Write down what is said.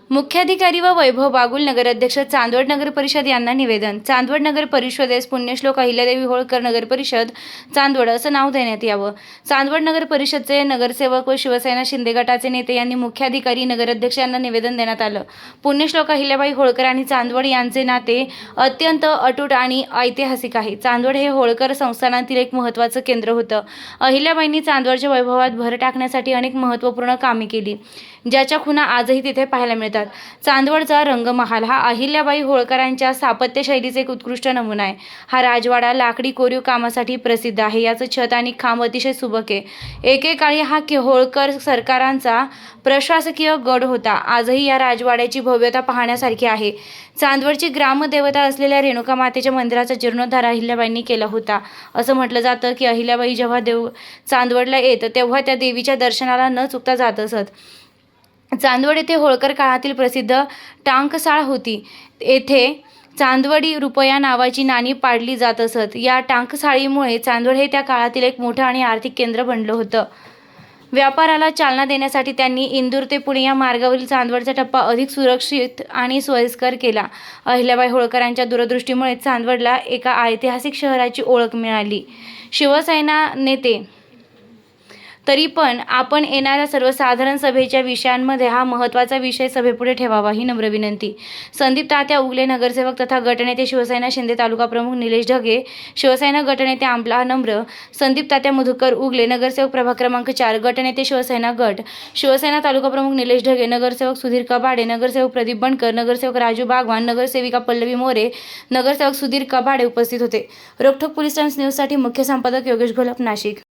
मुख्याधिकारी व वैभव बागुल नगराध्यक्ष चांदवड नगर परिषद यांना निवेदन। चांदवड नगर परिषदेस पुण्यश्लोक अहिल्यादेवी होळकर नगर परिषद चांदवड असं नाव देण्यात यावं। चांदवड नगर परिषदचे नगरसेवक व शिवसेना शिंदे गटाचे नेते यांनी मुख्याधिकारी नगराध्यक्ष यांना निवेदन देण्यात आलं। पुण्यश्लोक अहिल्याबाई होळकर आणि चांदवड यांचे नाते अत्यंत अटूट आणि ऐतिहासिक आहे। चांदवड हे होळकर संस्थानातील एक महत्त्वाचं केंद्र होतं। अहिल्याबाईंनी चांदवडच्या वैभवात भर टाकण्यासाठी अनेक महत्त्वपूर्ण कामे केली, ज्याच्या खुणा आजही तिथे पाहायला मिळतात। चांदवडचा रंगमहाल हा अहिल्याबाई होळकरांच्या स्थापत्यशैलीचा एक उत्कृष्ट नमुना आहे। हा राजवाडा लाकडी कोरीव कामासाठी प्रसिद्ध आहे। याचं छत आणि खांब अतिशय सुबक आहे। एकेकाळी हा होळकर सरकारांचा प्रशासकीय गड होता। आजही या राजवाड्याची भव्यता पाहण्यासारखी आहे। चांदवडची ग्रामदेवता असलेल्या रेणुका मातेच्या मंदिराचा जीर्णोद्धार अहिल्याबाईंनी केला होता। असं म्हटलं जातं की अहिल्याबाई जेव्हा चांदवडला येत तेव्हा त्या देवीच्या दर्शनाला न चुकता जात असत। चांदवड येथे होळकर काळातील प्रसिद्ध टांकसाळ होती। येथे चांदवडी रुपया नावाची नाणी पाडली जात असत। या टांकसाळीमुळे चांदवड हे त्या काळातील एक मोठं आणि आर्थिक केंद्र बनलं होतं। व्यापाराला चालना देण्यासाठी त्यांनी इंदूर ते पुणे या मार्गावरील चांदवडचा टप्पा अधिक सुरक्षित आणि सोयीस्कर केला। अहिल्याबाई होळकरांच्या दूरदृष्टीमुळे चांदवडला एका ऐतिहासिक शहराची ओळख मिळाली। शिवसेना नेते तरी पण आपण येणाऱ्या सर्वसाधारण सभेच्या विषयांमध्ये हा महत्त्वाचा विषय सभेपुढे ठेवावा ही नम्र विनंती। संदीप तात्या उगले नगरसेवक तथा गटनेते शिवसेना शिंदे तालुका प्रमुख निलेश ढगे, शिवसेना गटनेते आंबला नम्र, संदीप तात्या मधुकर उगले नगरसेवक प्रभाग क्रमांक 4, गटनेते शिवसेना गट, शिवसेना तालुका प्रमुख निलेश ढगे, नगरसेवक सुधीर कबाडे, नगरसेवक प्रदीप बनकर, नगरसेवक राजू बागवान, नगरसेविका पल्लवी मोरे, नगरसेवक सुधीर कबाडे उपस्थित होते। रोखोक पोलीस टाइम्स न्यूजसाठी मुख्य संपादक योगेश घोलप, नाशिक।